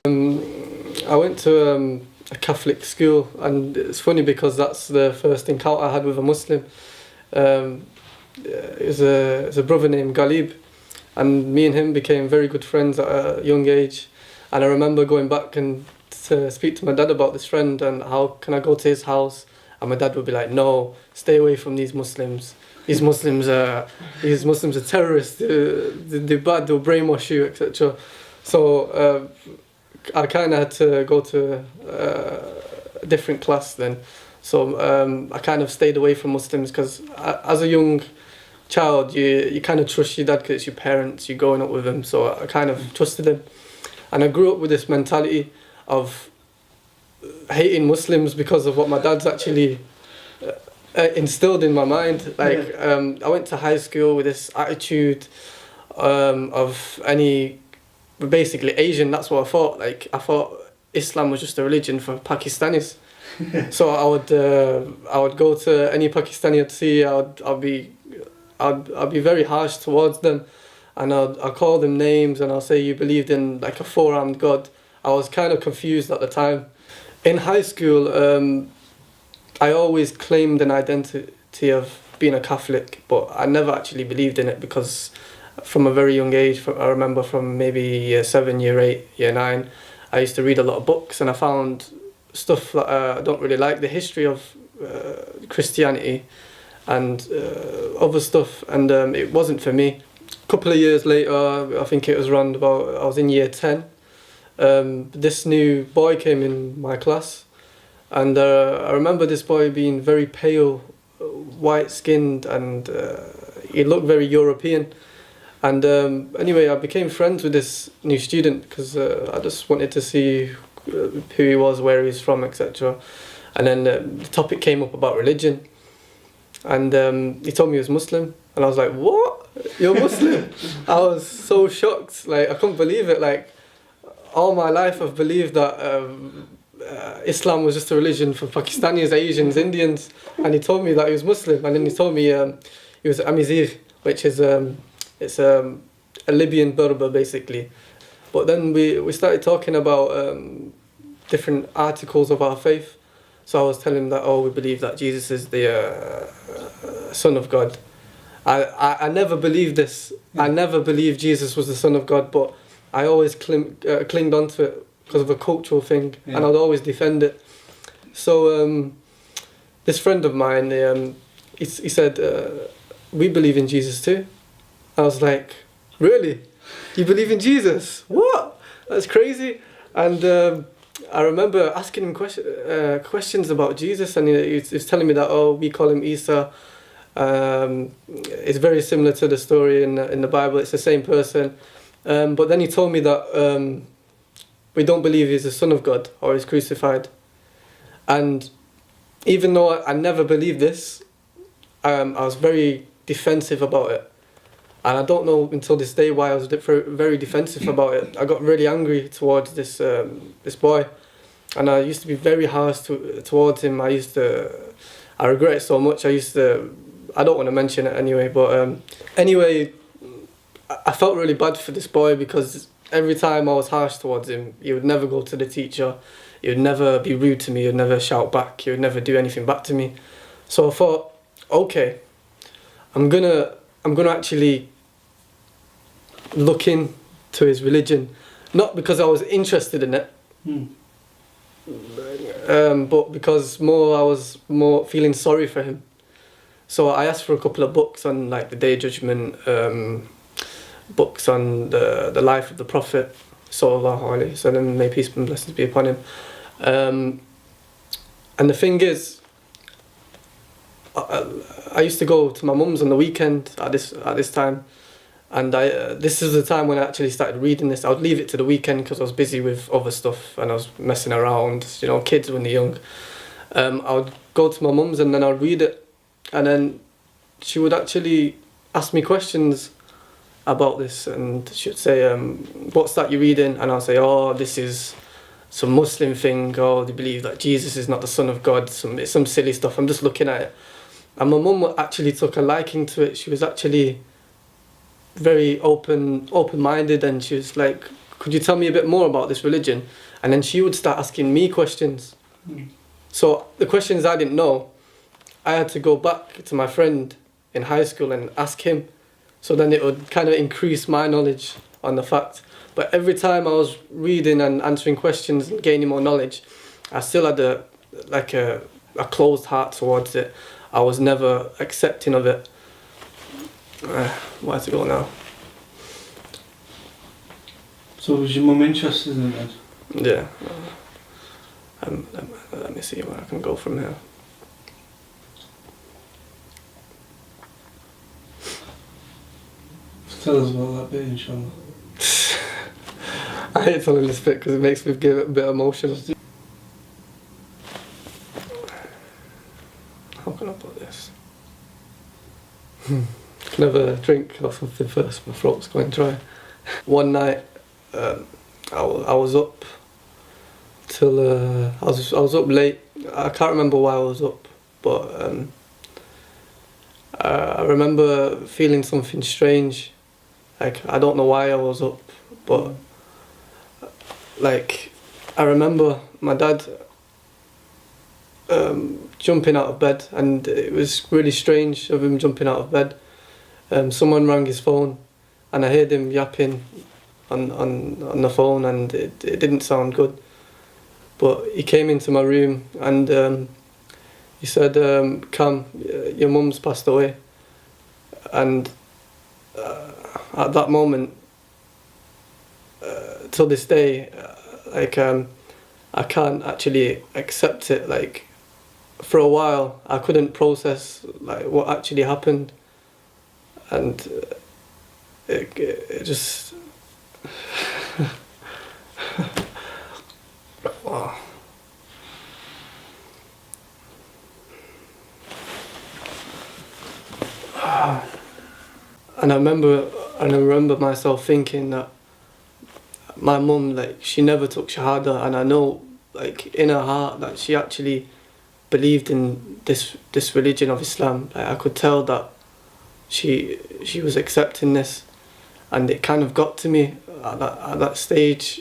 I went to a Catholic school, and it's funny because that's the first encounter I had with a Muslim. It was a brother named Ghalib, and me and him became very good friends at a young age. And I remember going back and to speak to my dad about this friend and how can I go to his house, and my dad would be like, "No, stay away from these Muslims. These Muslims are terrorists. They're bad. They'll brainwash you, etc." So I kind of had to go to a different class then. So I kind of stayed away from Muslims because as a young child, you kind of trust your dad because it's your parents, you're growing up with them. So I kind of trusted him. And I grew up with this mentality of hating Muslims because of what my dad's actually instilled in my mind. Like I went to high school with this attitude of basically Asian. That's what I thought. Like I thought Islam was just a religion for Pakistanis. So I would go to any Pakistani I'd see. I'd be very harsh towards them, and I'll call them names, and I'll say you believed in like a four-armed God. I was kind of confused at the time. In high school, I always claimed an identity of being a Catholic, but I never actually believed in it because from a very young age, I remember from maybe year 7, year 8, year 9, I used to read a lot of books, and I found stuff that I don't really like, the history of Christianity and other stuff, and it wasn't for me. A couple of years later, I think it was around about, I was in year 10, this new boy came in my class, and I remember this boy being very pale, white-skinned, and he looked very European. And anyway, I became friends with this new student because I just wanted to see who he was, where he's from, etc. And then the topic came up about religion, and he told me he was Muslim, and I was like, "What? You're Muslim?" I was so shocked, like I couldn't believe it. Like all my life I've believed that Islam was just a religion for Pakistanis, Asians, Indians, and he told me that he was Muslim, and then he told me he was Amazigh, which is it's a Libyan Berber basically. But then we started talking about different articles of our faith. So I was telling him that, we believe that Jesus is the Son of God. I never believed this. I never believed Jesus was the Son of God, but I always clinged onto it because of a cultural thing, and I'd always defend it. So this friend of mine, he said, "We believe in Jesus too." I was like, "Really? You believe in Jesus? What? That's crazy." And I remember asking him questions about Jesus, and he was telling me that, we call him Isa. It's very similar to the story in the Bible. It's the same person. But then he told me that we don't believe he's the Son of God or he's crucified. And even though I never believed this, I was very defensive about it. And I don't know until this day why I was very defensive about it. I got really angry towards this boy, and I used to be very harsh towards him. I regret it so much. I don't want to mention it anyway, but anyway, I felt really bad for this boy because every time I was harsh towards him, he would never go to the teacher, he would never be rude to me, he would never shout back, he would never do anything back to me. So I thought, okay, I'm gonna actually look into his religion, not because I was interested in it, but because I was more feeling sorry for him. So I asked for a couple of books on like the Day of Judgment, books on the life of the Prophet, sallallahu alaihi wasallam, may peace and blessings be upon him. And the thing is, I used to go to my mum's on the weekend at this time, and this is the time when I actually started reading this. I would leave it to the weekend because I was busy with other stuff and I was messing around, kids when they're young. I would go to my mum's and then I'd read it, and then she would actually ask me questions about this, and she would say, "What's that you're reading?" And I'll say, "This is some Muslim thing, they believe that Jesus is not the Son of God, it's some silly stuff, I'm just looking at it." And my mum actually took a liking to it. She was actually very open-minded, and she was like could you tell me a bit more about this religion? And then she would start asking me questions. So the questions I didn't know, I had to go back to my friend in high school and ask him. So then it would kind of increase my knowledge on the fact. But every time I was reading and answering questions and gaining more knowledge, I still had a closed heart towards it. I was never accepting of it. Where to go now? So was your mum interested in it? Yeah. Let me see where I can go from here. Tell us about that bit, inshallah. I hate telling this bit because it makes me get a bit emotional. How can I put this? Can I have a drink or something first? My throat's going dry. One night, I was up till I was up late. I can't remember why I was up, but I remember feeling something strange. Like, I don't know why I was up, but like, I remember my dad jumping out of bed, and it was really strange of him jumping out of bed. Someone rang his phone, and I heard him yapping on the phone, and it didn't sound good. But he came into my room, and he said, "Cam, your mum's passed away." And at that moment, till this day, I can't actually accept it. Like, for a while, I couldn't process like what actually happened, and it just wow. And I remember myself thinking that my mum, like, she never took Shahada, and I know, like, in her heart that she actually believed in this religion of Islam. Like, I could tell that she was accepting this, and it kind of got to me at that stage.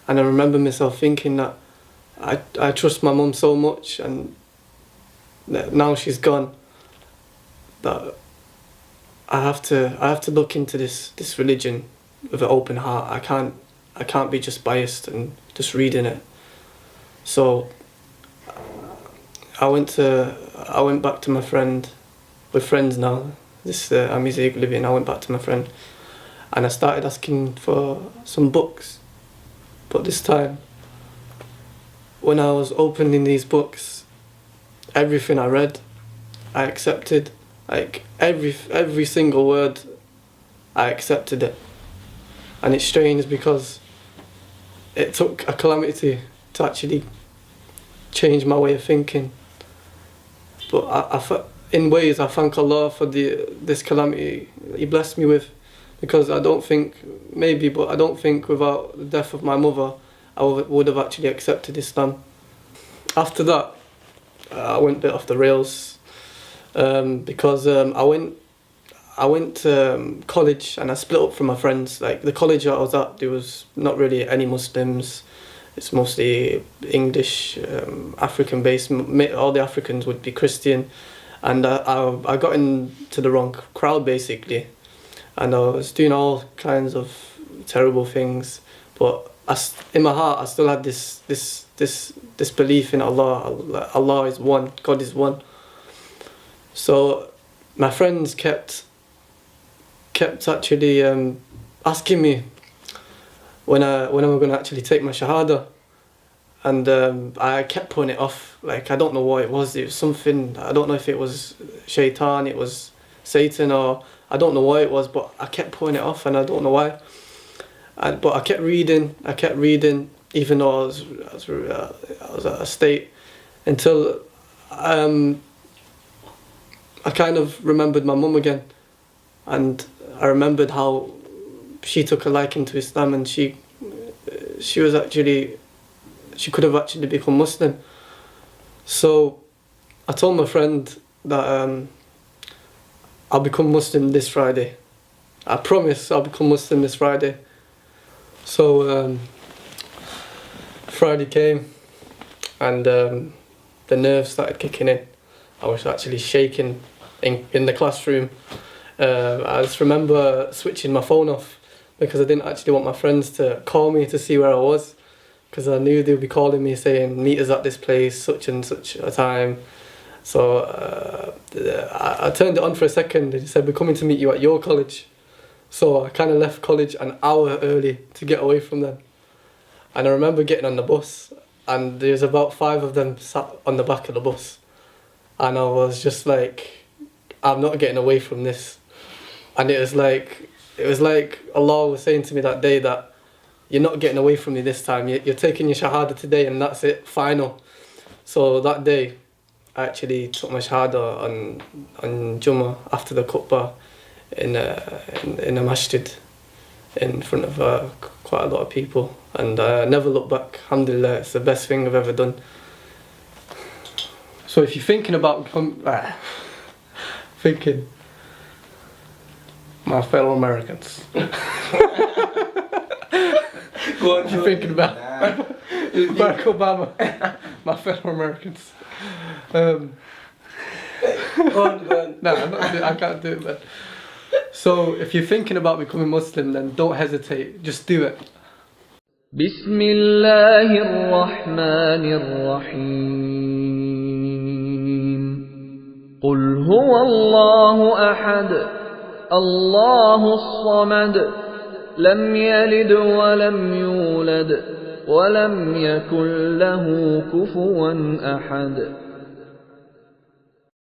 And I remember myself thinking that I trust my mum so much, and that now she's gone, that I have to look into this religion with an open heart. I can't be just biased and just reading it. So I went back to my friend. We're friends now. I'm easy living. I went back to my friend, and I started asking for some books. But this time, when I was opening these books, everything I read, I accepted. Like, every single word, I accepted it. And it's strange because it took a calamity to actually change my way of thinking. But in ways, I thank Allah for this calamity He blessed me with, because I don't think without the death of my mother, I would have actually accepted Islam. After that, I went a bit off the rails. Because I went to college, and I split up from my friends. Like, the college I was at, there was not really any Muslims. It's mostly English, African based. All the Africans would be Christian, and I got into the wrong crowd basically, and I was doing all kinds of terrible things. But in my heart, I still had this belief in Allah. Allah is one. God is one. So my friends kept actually asking me when am I going to actually take my Shahada, and I kept putting it off. Like, I don't know what it was. It was something, I don't know if it was Shaitan, it was Satan, or I don't know what it was, but I kept putting it off, and I don't know why. But I kept reading, even though I was at a state, until I kind of remembered my mum again, and I remembered how she took a liking to Islam, and she could have actually become Muslim. So I told my friend that I'll become Muslim this Friday. I promise I'll become Muslim this Friday. So Friday came, and the nerves started kicking in. I was actually shaking in the classroom. I just remember switching my phone off because I didn't actually want my friends to call me to see where I was, because I knew they'd be calling me saying meet us at this place such and such a time. So I turned it on for a second. They said, we're coming to meet you at your college. So I kind of left college an hour early to get away from them. And I remember getting on the bus, and there's about 5 of them sat on the back of the bus. And I was just like, I'm not getting away from this. And it was like Allah was saying to me that day that you're not getting away from me this time. You're taking your shahada today, and that's it, final. So that day, I actually took my shahada on Jummah after the khutbah in a masjid in front of quite a lot of people, and I never looked back. Alhamdulillah, it's the best thing I've ever done. So if you're thinking about thinking, my fellow Americans, Go on, if you're thinking about Barack Obama, my fellow Americans. Go on. No, I can't do it, man. So if you're thinking about becoming Muslim, then don't hesitate, just do it. بسم الله الرحمن الرحيم قل هو الله أحد الله الصمد لم يلد ولم يولد ولم يكن له كفوا أحد